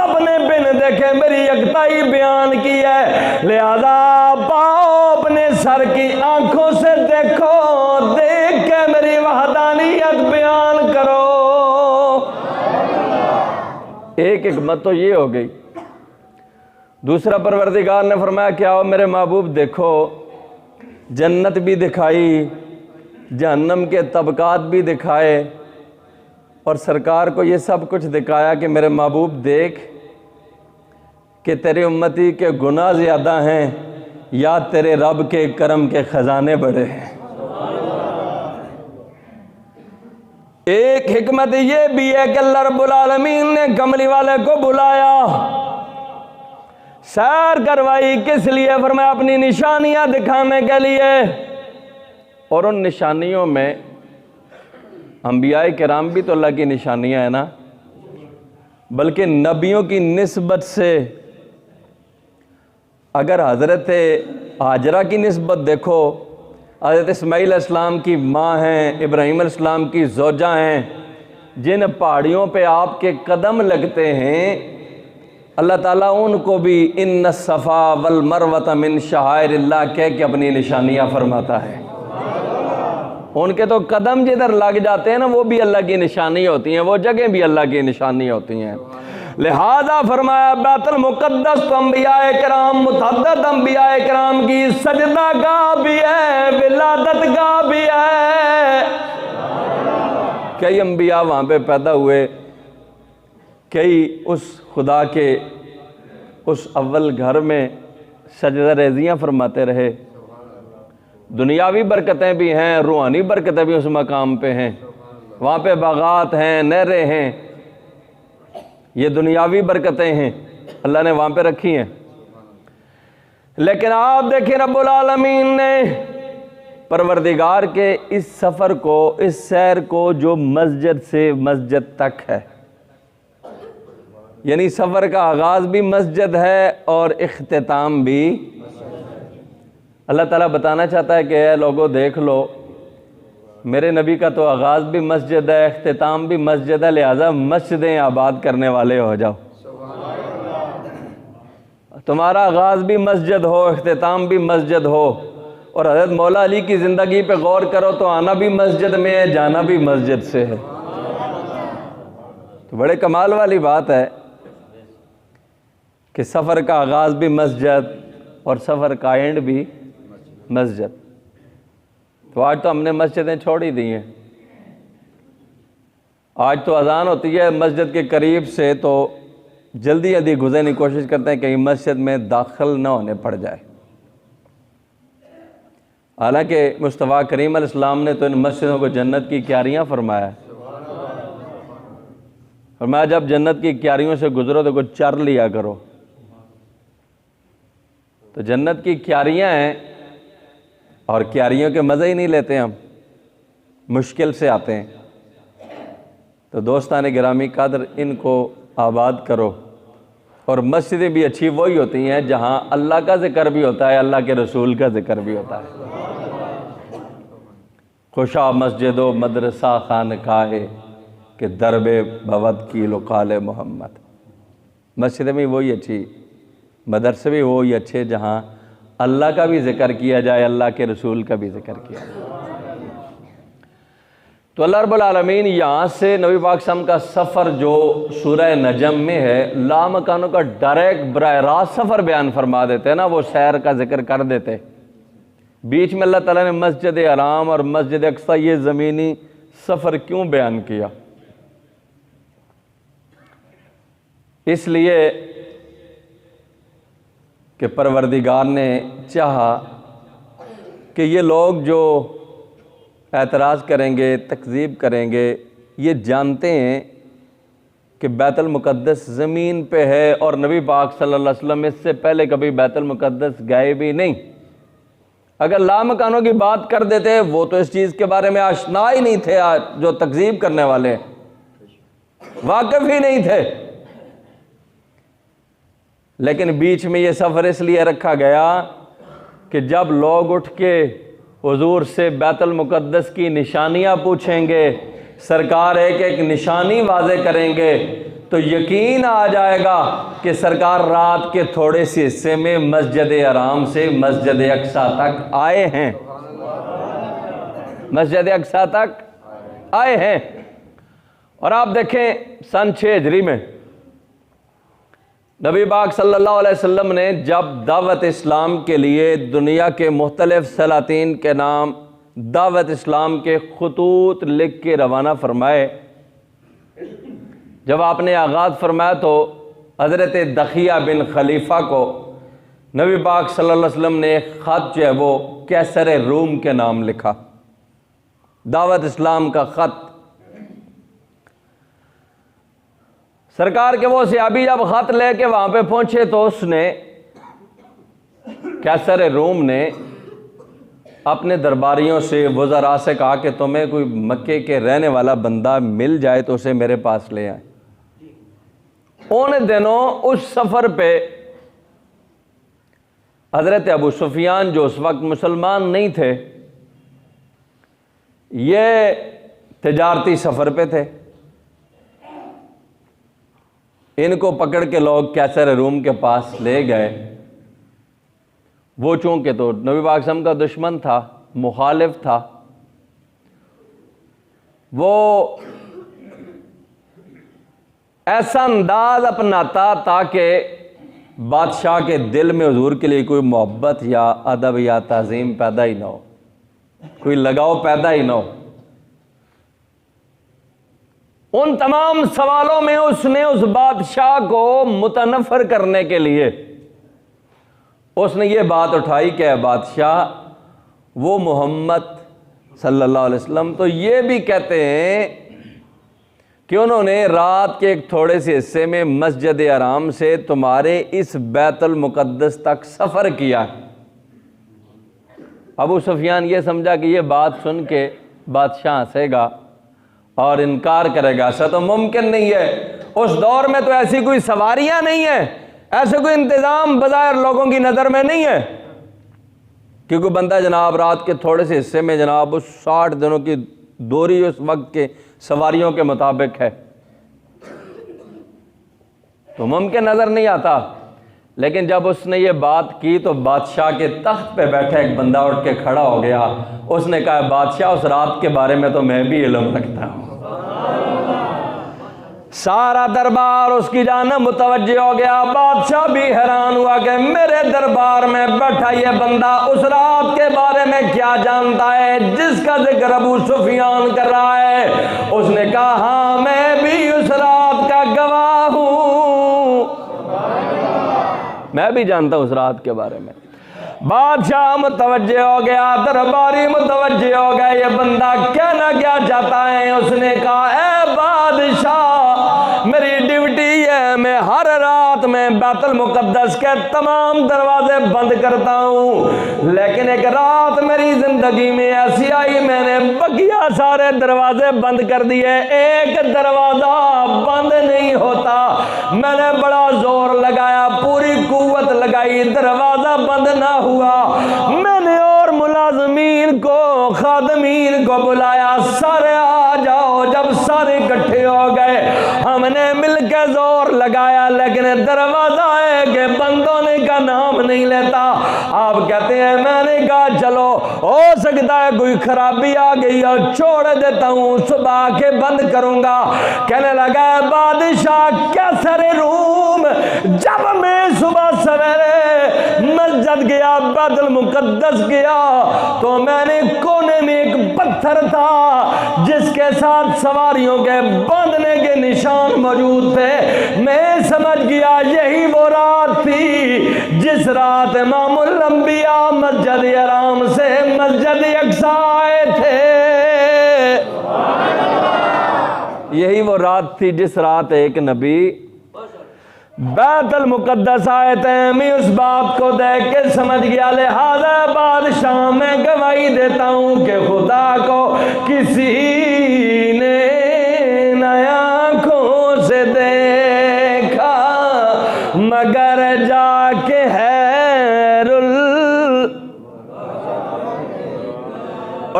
सबने बिन देखे मेरी यकताई बयान की है, लिहाजा पाओ अपने सर की आंखों से देखो, देख के मेरी वहदानियत बयान करो। एक हिकमत तो ये हो गई। दूसरा, परवरदिगार ने फरमाया क्या हो मेरे महबूब, देखो जन्नत भी दिखाई, जहन्नम के तबकात भी दिखाए, और सरकार को ये सब कुछ दिखाया कि मेरे महबूब देख कि तेरे उम्मती के गुनाह ज़्यादा हैं या तेरे रब के करम के ख़जाने बड़े हैं। एक हिकमत ये भी है कि अल्लाह रब्बुल आलमीन ने कमली वाले को बुलाया, सैर करवाई, किस लिए? फरमाया अपनी निशानियां दिखाने के लिए। और उन निशानियों में अंबियाए किराम भी तो अल्लाह की निशानियां है ना, बल्कि नबियों की निस्बत से अगर हज़रत हाजरा की निस्बत देखो, हज़रत इस्माईल अलैहिस्सलाम की माँ हैं, इब्राहीम अलैहिस्सलाम की ज़ौजा हैं, जिन पहाड़ियों पे आपके कदम लगते हैं, अल्लाह ताला उनको भी इन्न सफ़ा वल मरवत मिन शआइरिल्लाह कह के अपनी निशानियाँ फरमाता है। उनके तो कदम जिधर लग जाते हैं ना, वो भी अल्लाह की निशानी होती हैं, वो जगह भी अल्लाह की निशानी होती हैं। लिहाजा फरमाया बैतुल मुक़द्दस तो अंबियाए किराम, मुतअद्दिद अंबियाए किराम की सजदा गाह भी है, विलादत गाह भी है। कई अंबिया वहाँ पे पैदा हुए, कई उस खुदा के उस अव्वल घर में सजदा रेज़ियाँ फरमाते रहे। दुनियावी बरकतें भी हैं, रूहानी बरकतें भी उस मकाम पे हैं, वहाँ पे बागात हैं, नहरें हैं, ये दुनियावी बरकतें हैं अल्लाह ने वहाँ पे रखी हैं। लेकिन आप देखें रब्बुल आलमीन ने परवरदिगार के इस सफ़र को, इस सैर को जो मस्जिद से मस्जिद तक है, यानी सफ़र का आगाज़ भी मस्जिद है और इख्तिताम भी, अल्लाह ताला बताना चाहता है कि ऐ लोगों देख लो, मेरे नबी का तो आगाज़ भी मस्जिद है, इख्तिताम भी मस्जिद है, लिहाजा मस्जिदें आबाद करने वाले हो जाओ। तुम्हारा आगाज़ भी मस्जिद हो, इख्तिताम भी मस्जिद हो। और हज़रत मौला अली की ज़िंदगी पे गौर करो तो आना भी मस्जिद में है, जाना भी मस्जिद से है। तो बड़े कमाल वाली बात है कि सफ़र का आगाज़ भी मस्जिद और सफ़र का एंड भी मस्जिद। तो आज तो हमने मस्जिदें छोड़ ही दी हैं। आज तो अज़ान होती है मस्जिद के करीब से तो जल्दी जल्दी गुजरने की कोशिश करते हैं कहीं मस्जिद में दाखिल न होने पड़ जाए। हालांकि मुस्तफ़ा करीम अलैहिस्सलाम ने तो इन मस्जिदों को जन्नत की क्यारियाँ फरमाया है। फरमाया जब जन्नत की क्यारियों से गुजरो तो कुछ चर लिया करो। तो जन्नत की क्यारियाँ हैं और क्यारियों के मज़े ही नहीं लेते हम, मुश्किल से आते हैं। तो दोस्तान गिरामी कदर, इनको आबाद करो। और मस्जिदें भी अच्छी वही होती हैं जहाँ अल्लाह का ज़िक्र भी होता है, अल्लाह के रसूल का ज़िक्र भी होता है। खुशा मस्जिदो मदरसा खानकाहे के दरबे भवद की लुकाले मोहम्मद। मस्जिदें भी वही अच्छी, मदरसे भी वही अच्छे जहाँ अल्लाह का भी ज़िक्र किया जाए, अल्लाह के रसूल का भी ज़िक्र किया जाए। तो अल्लाह रब्बुल आलमीन यहाँ से नबी पाक सल्लल्लाहु अलैहि वसल्लम का सफ़र जो सूरह नजम में है, लामकानों का डायरेक्ट बराह रास्त सफ़र बयान फरमा देते हैं ना, वो सैर का जिक्र कर देते। बीच में अल्लाह ताला ने मस्जिद हराम और मस्जिद अक्सा ये ज़मीनी सफ़र क्यों बयान किया? इसलिए कि परवरदिगार ने चाहा कि ये लोग जो एतराज़ करेंगे, तकज़ीब करेंगे, ये जानते हैं कि बैतुल मुक़द्दस ज़मीन पे है और नबी पाक सल्लल्लाहु अलैहि वसल्लम इससे पहले कभी बैतुल मुक़द्दस गए भी नहीं। अगर लामकानों की बात कर देते, वो तो इस चीज़ के बारे में आशना ही नहीं थे, जो तकज़ीब करने वाले वाकिफ़ ही नहीं थे। लेकिन बीच में ये सफ़र इसलिए रखा गया कि जब लोग उठ के हुजूर से बैतुल मुक़द्दस की निशानियाँ पूछेंगे, सरकार एक एक निशानी वाज़े करेंगे, तो यकीन आ जाएगा कि सरकार रात के थोड़े से हिस्से में मस्जिद हराम से मस्जिद अक्सा तक आए हैं, मस्जिद अक्सा तक आए हैं। और आप देखें सन 6 हिजरी में नबी पाक सल्लल्लाहु अलैहि वसल्लम ने जब दावत इस्लाम के लिए दुनिया के मुख्तलिफ सलातीन के नाम दावत इस्लाम के खतूत लिख के रवाना फरमाए, जब आपने आगाज़ फरमाया तो हज़रत दखिया बिन खलीफा को नबी पाक सल्लल्लाहु अलैहि वसल्लम ने एक ख़त जो है वो कैसर रूम के नाम लिखा, दावत इस्लाम का ख़त। सरकार के वो सहाबी जब ख़त लेके वहाँ पे पहुँचे तो उसने कैसर रूम ने अपने दरबारियों से वज़रा से कहा कि तुम्हें कोई मक्के के रहने वाला बंदा मिल जाए तो उसे मेरे पास ले आए। उन दिनों उस सफ़र पे हज़रत अबू सुफियान जो उस वक्त मुसलमान नहीं थे, ये तिजारती सफ़र पे थे। इनको पकड़ के लोग कैसर रूम के पास ले गए। वो चूंकि तो नबी पाक सल्लल्लाहु अलैहि वसल्लम का दुश्मन था, मुखालिफ था, वो ऐसा अंदाज अपनाता ताकि बादशाह के दिल में हुजूर के लिए कोई मोहब्बत या अदब या ताज़ीम पैदा ही ना हो, कोई लगाव पैदा ही ना हो। उन तमाम सवालों में उसने उस बादशाह को मुतनफ़र करने के लिए उसने ये बात उठाई कि बादशाह वो मोहम्मद सल्लल्लाहु अलैहि वसल्लम तो ये भी कहते हैं कि उन्होंने रात के एक थोड़े से हिस्से में मस्जिद हराम से तुम्हारे इस बैतुल मुक़द्दस तक सफ़र किया। अबू सुफियान ये समझा कि ये बात सुन के बादशाह हंसेगा और इनकार करेगा। ऐसा तो मुमकिन नहीं है, उस दौर में तो ऐसी कोई सवारियां नहीं है, ऐसे कोई इंतज़ाम बाज़ार लोगों की नज़र में नहीं है, क्योंकि बंदा जनाब रात के थोड़े से हिस्से में जनाब उस 60 दिनों की दूरी उस वक्त के सवारियों के मुताबिक है, तो मुमकिन नज़र नहीं आता। लेकिन जब उसने ये बात की तो बादशाह के तख्त पे बैठा एक बंदा उठ के खड़ा हो गया। उसने कहा बादशाह उस रात के बारे में तो मैं भी इल्म रखता हूँ। सारा दरबार उसकी जानिब मुतवज्जे हो गया। बादशाह भी हैरान हुआ कि मेरे दरबार में बैठा ये बंदा उस रात के बारे में क्या जानता है जिसका जिक्र अबू सुफियान कर रहा है। उसने कहा हाँ मैं भी उस रात का गवाह हूँ, मैं भी जानता हूँ उस रात के बारे में। बादशाह मुतवज्जे हो गया, दरबारी मुतवज्जे हो गया, ये बंदा कहना क्या चाहता है। उसने कहा ए बादशाह मेरी ड्यूटी है, मैं हर रात में बैतुल मुक़द्दस के तमाम दरवाजे बंद करता हूँ, लेकिन एक रात मेरी जिंदगी में ऐसी आई मैंने बकिया सारे दरवाजे बंद कर दिए, एक दरवाजा बंद नहीं होता। मैंने बड़ा जोर लगाया, पूरी कुव्वत लगाई, दरवाजा बंद ना हुआ। मैंने और मुलाजमीन को खादमीन को बुलाया, सारे आ जाओ। जब सारे इकट्ठे हो गए हमने मिलकर जोर लगाया, लेकिन दरवाजा है कि बंद होने का नाम नहीं लेता। आप कहते हैं मैंने कहा चलो हो सकता है कोई खराबी आ गई और छोड़ देता हूँ, सुबह के बंद करूंगा। कहने लगा बादशाह कैसर रूम, जब मैं सुबह सवेरे मस्जिद गया बैतुल मुक़द्दस गया तो मैंने कोने में एक पत्थर था जिसके साथ सवारियों के बांधने के निशान मौजूद थे। मैं समझ गया यही वो रात थी जिस रात इमामुल अंबिया मस्जिद हराम से मस्जिद अक्सा आए थे। यही वो रात थी जिस रात एक नबी बैतुल मुक़द्दस आए थे। मैं उस बात को देख के समझ गया, लिहाजा बादशाह मैं गवाही देता हूँ कि खुदा को किसी ने नया आँखों से देखा मगर जाके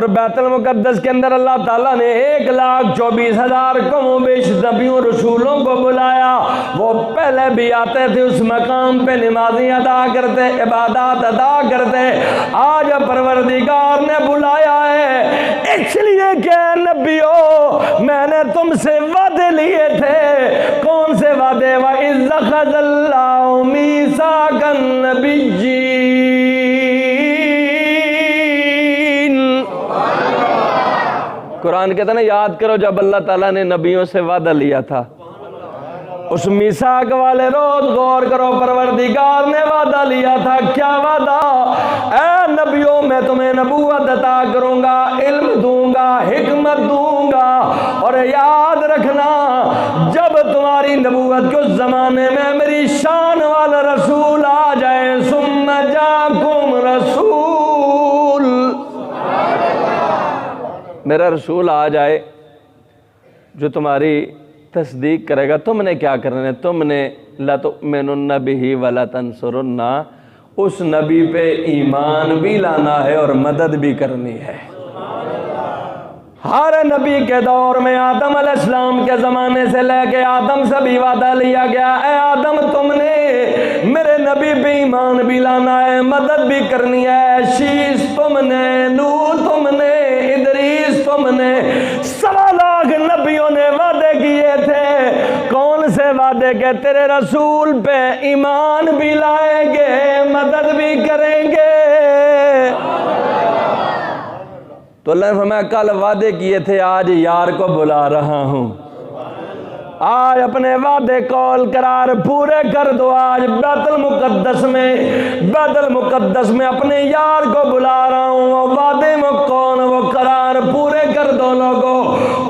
और बैतुल मुकद्दस के अंदर अल्लाह ताला ने 1,24,000 कमो बेश नबियों रसूलों को बुलाया। वो पहले भी आते थे, उस मकाम पे नमाज़ें अदा करते, इबादत अदा करते। आज परवरदिगार ने बुलाया है इसलिए कि नबियों मैंने तुमसे वादे लिए थे। कौन से वादे? व इज़ अख़ज़ल्लाहु मीसाक़न नबिय्यीन। कुरान कहता ना, याद करो जब अल्लाह ताला ने नबियों से वादा लिया था। उस मीसाक वाले रोज गौर करो, परवरदिगार ने वादा लिया था। क्या वादा? ऐ नबियों मैं तुम्हें नबूवत अता करूंगा, इल्म दूंगा, हिकमत दूंगा। और याद रखना जब तुम्हारी नबूवत के उस जमाने में मेरी शान वाला रसूल आ जाए, सुम्मा जाकुम रसूल, मेरा रसूल आ जाए जो तुम्हारी तस्दीक करेगा, तुमने क्या करना है? तुमने ला तुमिनुन्ना बिही वला तंसुरुन्ना, उस नबी पे ईमान भी लाना है और मदद भी करनी है। हर नबी के दौर में आदम अलैहिस्सलाम के ज़माने से लेके आदम से भी वादा लिया गया, ऐ आदम तुमने मेरे नबी पे ईमान भी लाना है, मदद भी करनी है। शीश तुमने, नूह तुमने, इदरीस तुमने, 1.25 लाख नबियों ने वादे किए थे। कौन से वादे के? तेरे रसूल पे ईमान भी लाएंगे, मदद भी करेंगे। तो अल्लाह ने फरमाया कल वादे किए थे, आज यार को बुला रहा हूं। आज अपने वादे कौल करार पूरे कर दो। आज बैतुल मुकद्दस में अपने यार को बुला रहा हूं। वो वादे में कौन, वो करार पूरे कर दो लोगों।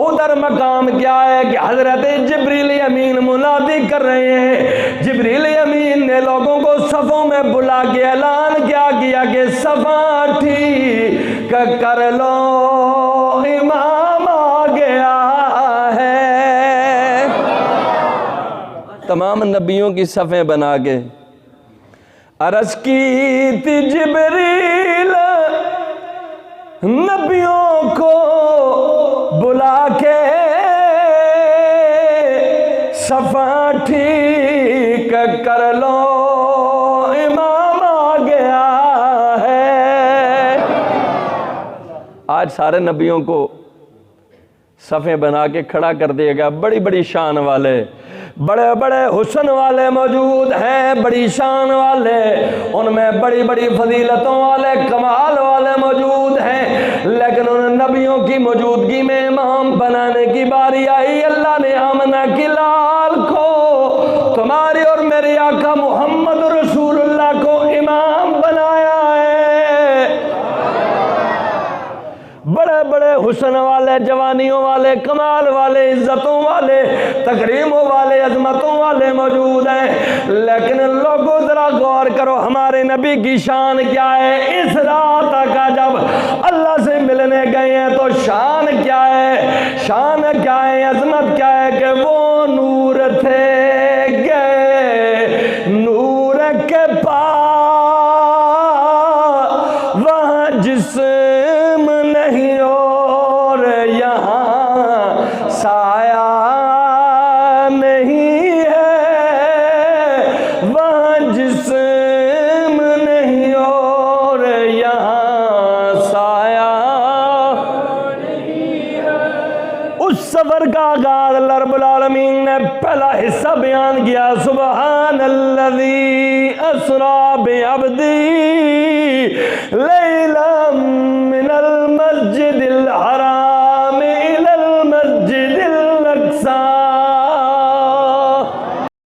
उधर मकाम क्या है कि हजरत जिब्रील अमीन मुनादी कर रहे हैं। जिब्रील अमीन ने लोगों को सफ़ों में बुला के ऐलान क्या किया कि सफ़ा ठीक कर लो, इमाम आ गया है। तमाम नबियों की सफ़ें बना के अर्ज़ की थी जिब्रील नबियों को बुला के, सफ़ा ठीक कर लो, इमाम आ गया है। आज सारे नबियों को सफ़ें बना के खड़ा कर दिया गया। बड़ी बड़ी शान वाले, बड़े बड़े हुस्न वाले मौजूद हैं, बड़ी शान वाले, उनमें बड़ी बड़ी फजीलतों वाले, कमाल वाले मौजूद हैं। लेकिन उन नबियों की मौजूदगी में इमाम बनाने की बारी आई। अल्लाह ने आमना की लाल को, तुम्हारी और मेरे आका मोहम्मद रसूलुल्लाह को इमाम बनाया है। बड़े बड़े हुस्न वाले, जवानियों वाले, कमाल वाले, इज्जतों वाले, तकरीमों वाले, अजमतों वाले मौजूद हैं। लेकिन लोगों जरा गौर करो हमारे नबी की शान क्या है। इस रात का जब अल्लाह से मिलने गए हैं तो शान क्या है, शान क्या है, अजमत क्या है कि वो नूर थे गए नूर के पास, वहाँ जिस्म नहीं और यहाँ साया नहीं है, वहाँ जिस्म नहीं और यहाँ साया नहीं है। उस सफर का आगाज अल्लाह रब्बुल आलमीन ने पहला हिस्सा बयान किया, सुब्हानल्लज़ी अस्रा बिअब्दी लैला